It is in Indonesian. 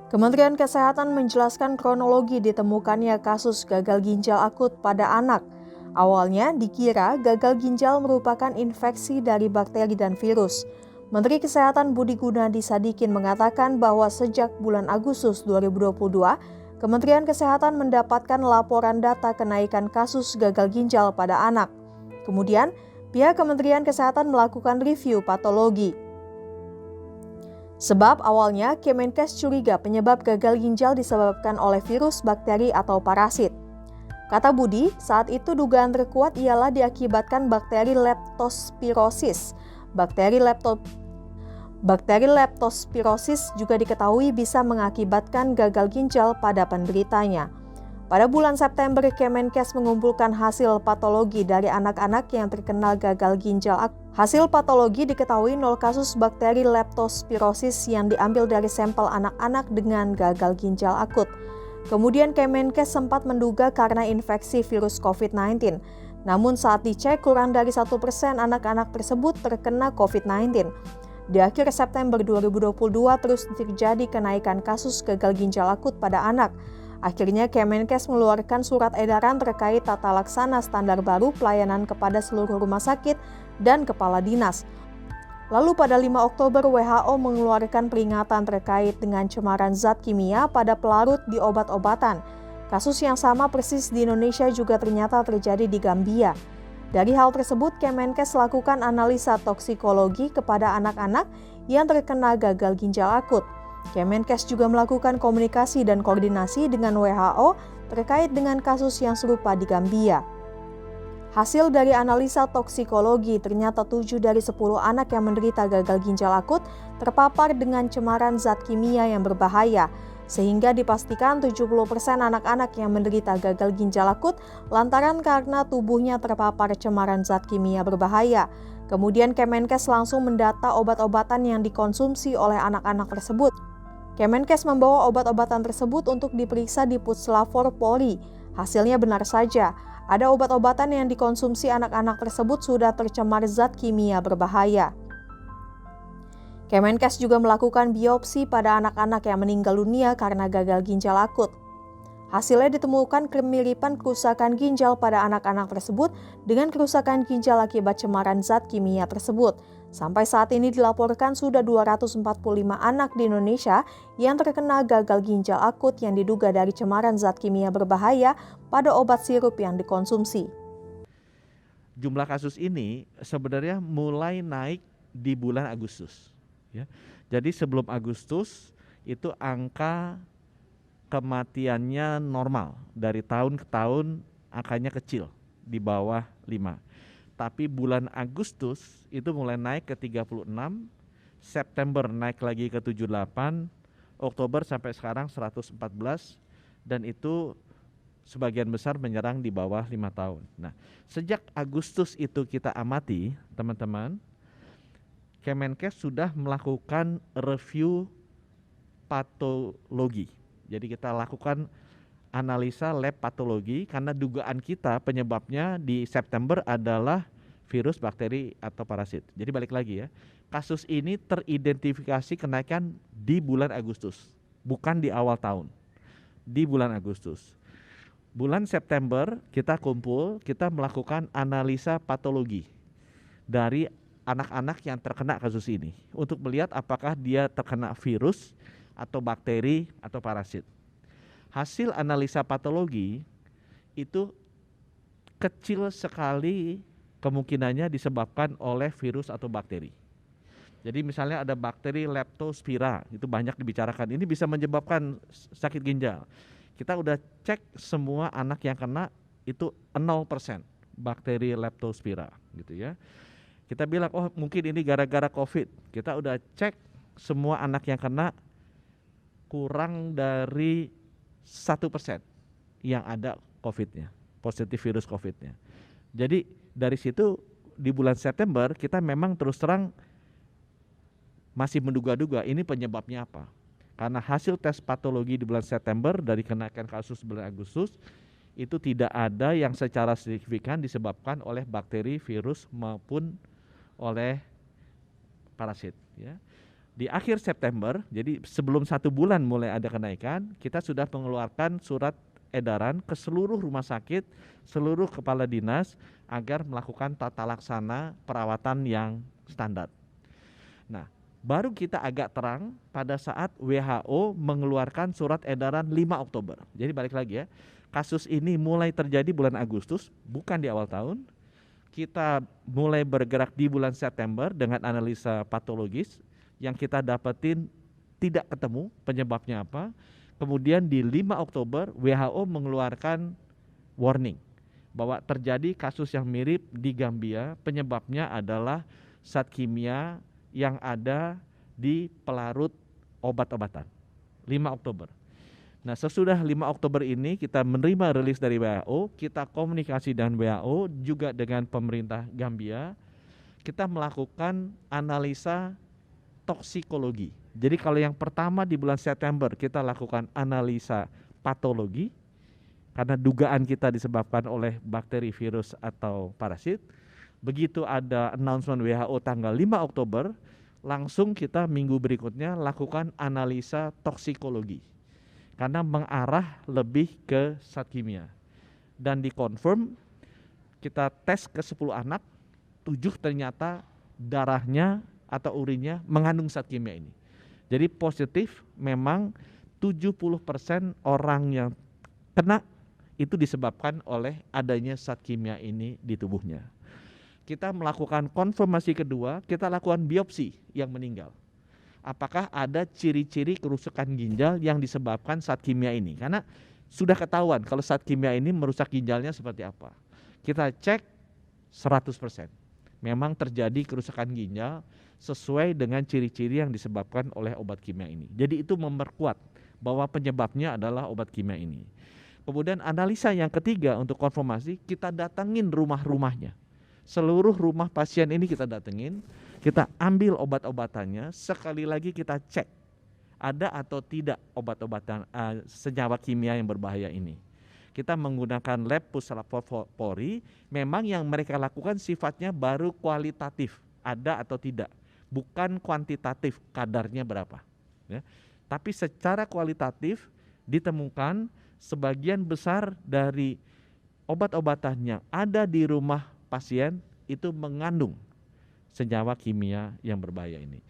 Kementerian Kesehatan menjelaskan kronologi ditemukannya kasus gagal ginjal akut pada anak. Awalnya dikira gagal ginjal merupakan infeksi dari bakteri dan virus. Menteri Kesehatan Budi Gunadi Sadikin mengatakan bahwa sejak bulan Agustus 2022, Kementerian Kesehatan mendapatkan laporan data kenaikan kasus gagal ginjal pada anak. Kemudian, pihak Kementerian Kesehatan melakukan review patologi. Sebab awalnya Kemenkes curiga penyebab gagal ginjal disebabkan oleh virus, bakteri, atau parasit. Kata Budi, saat itu dugaan terkuat ialah diakibatkan bakteri leptospirosis. Bakteri leptospirosis juga diketahui bisa mengakibatkan gagal ginjal pada penderitanya. Pada bulan September, Kemenkes mengumpulkan hasil patologi dari anak-anak yang terkena gagal ginjal akut. Hasil patologi diketahui 0 kasus bakteri leptospirosis yang diambil dari sampel anak-anak dengan gagal ginjal akut. Kemudian Kemenkes sempat menduga karena infeksi virus COVID-19. Namun saat dicek, kurang dari 1% anak-anak tersebut terkena COVID-19. Di akhir September 2022 terus terjadi kenaikan kasus gagal ginjal akut pada anak. Akhirnya Kemenkes mengeluarkan surat edaran terkait tata laksana standar baru pelayanan kepada seluruh rumah sakit dan kepala dinas. Lalu pada 5 Oktober WHO mengeluarkan peringatan terkait dengan cemaran zat kimia pada pelarut di obat-obatan. Kasus yang sama persis di Indonesia juga ternyata terjadi di Gambia. Dari hal tersebut, Kemenkes lakukan analisa toksikologi kepada anak-anak yang terkena gagal ginjal akut. Kemenkes juga melakukan komunikasi dan koordinasi dengan WHO terkait dengan kasus yang serupa di Gambia. Hasil dari analisa toksikologi ternyata 7 dari 10 anak yang menderita gagal ginjal akut terpapar dengan cemaran zat kimia yang berbahaya, sehingga dipastikan 70% anak-anak yang menderita gagal ginjal akut lantaran karena tubuhnya terpapar cemaran zat kimia berbahaya. Kemudian Kemenkes langsung mendata obat-obatan yang dikonsumsi oleh anak-anak tersebut. Kemenkes membawa obat-obatan tersebut untuk diperiksa di Puslapor Polri. Hasilnya benar saja, ada obat-obatan yang dikonsumsi anak-anak tersebut sudah tercemar zat kimia berbahaya. Kemenkes juga melakukan biopsi pada anak-anak yang meninggal dunia karena gagal ginjal akut. Hasilnya ditemukan kemiripan kerusakan ginjal pada anak-anak tersebut dengan kerusakan ginjal akibat cemaran zat kimia tersebut. Sampai saat ini dilaporkan sudah 245 anak di Indonesia yang terkena gagal ginjal akut yang diduga dari cemaran zat kimia berbahaya pada obat sirup yang dikonsumsi. Jumlah kasus ini sebenarnya mulai naik di bulan Agustus. Ya. Jadi sebelum Agustus itu angka kematiannya normal, dari tahun ke tahun angkanya kecil, di bawah 5. Tapi bulan Agustus itu mulai naik ke 36, September naik lagi ke 78, Oktober sampai sekarang 114, dan itu sebagian besar menyerang di bawah 5 tahun. Nah, sejak Agustus itu kita amati, teman-teman, Kemenkes sudah melakukan review patologi. Jadi kita lakukan analisa lab patologi karena dugaan kita penyebabnya di September adalah virus, bakteri, atau parasit. Jadi balik lagi ya, kasus ini teridentifikasi kenaikan di bulan Agustus, bukan di awal tahun, di bulan Agustus. Bulan September kita kumpul, kita melakukan analisa patologi dari anak-anak yang terkena kasus ini untuk melihat apakah dia terkena virus atau bakteri atau parasit. Hasil analisa patologi itu kecil sekali kemungkinannya disebabkan oleh virus atau bakteri. Jadi misalnya ada bakteri leptospira, itu banyak dibicarakan, ini bisa menyebabkan sakit ginjal. Kita udah cek semua anak yang kena itu 0% bakteri leptospira gitu ya. Kita bilang oh mungkin ini gara-gara COVID. Kita udah cek semua anak yang kena kurang dari 1% yang ada COVID-nya, positif virus COVID-nya. Jadi dari situ di bulan September kita memang terus terang masih menduga-duga ini penyebabnya apa. Karena hasil tes patologi di bulan September dari kenaikan kasus bulan Agustus itu tidak ada yang secara signifikan disebabkan oleh bakteri, virus maupun oleh parasit. Ya. Di akhir September, jadi sebelum 1 bulan mulai ada kenaikan, kita sudah mengeluarkan surat edaran ke seluruh rumah sakit, seluruh kepala dinas agar melakukan tata laksana perawatan yang standar. Nah, baru kita agak terang pada saat WHO mengeluarkan surat edaran 5 Oktober. Jadi balik lagi ya, kasus ini mulai terjadi bulan Agustus, bukan di awal tahun. Kita mulai bergerak di bulan September dengan analisa patologis yang kita dapetin tidak ketemu penyebabnya apa. Kemudian di 5 Oktober WHO mengeluarkan warning bahwa terjadi kasus yang mirip di Gambia, penyebabnya adalah zat kimia yang ada di pelarut obat-obatan. 5 Oktober. Nah, sesudah 5 Oktober ini kita menerima rilis dari WHO, kita komunikasi dengan WHO juga dengan pemerintah Gambia. Kita melakukan analisa toksikologi. Jadi kalau yang pertama di bulan September kita lakukan analisa patologi karena dugaan kita disebabkan oleh bakteri, virus atau parasit. Begitu ada announcement WHO tanggal 5 Oktober, langsung kita minggu berikutnya lakukan analisa toksikologi. Karena mengarah lebih ke zat kimia. Dan dikonfirm kita tes ke 10 anak, 7 ternyata darahnya atau urinnya mengandung zat kimia ini. Jadi positif memang 70% orang yang kena itu disebabkan oleh adanya zat kimia ini di tubuhnya. Kita melakukan konfirmasi kedua, kita lakukan biopsi yang meninggal. Apakah ada ciri-ciri kerusakan ginjal yang disebabkan zat kimia ini? Karena sudah ketahuan kalau zat kimia ini merusak ginjalnya seperti apa. Kita cek 100%. Memang terjadi kerusakan ginjal sesuai dengan ciri-ciri yang disebabkan oleh obat kimia ini. Jadi itu memperkuat bahwa penyebabnya adalah obat kimia ini. Kemudian analisa yang ketiga untuk konfirmasi, kita datangin rumah-rumahnya. Seluruh rumah pasien ini kita datengin, kita ambil obat-obatannya, sekali lagi kita cek ada atau tidak obat-obatan senyawa kimia yang berbahaya ini. Kita menggunakan lab puslapori, memang yang mereka lakukan sifatnya baru kualitatif, ada atau tidak, bukan kuantitatif kadarnya berapa. Ya. Tapi secara kualitatif ditemukan sebagian besar dari obat-obatannya ada di rumah pasien itu mengandung senyawa kimia yang berbahaya ini.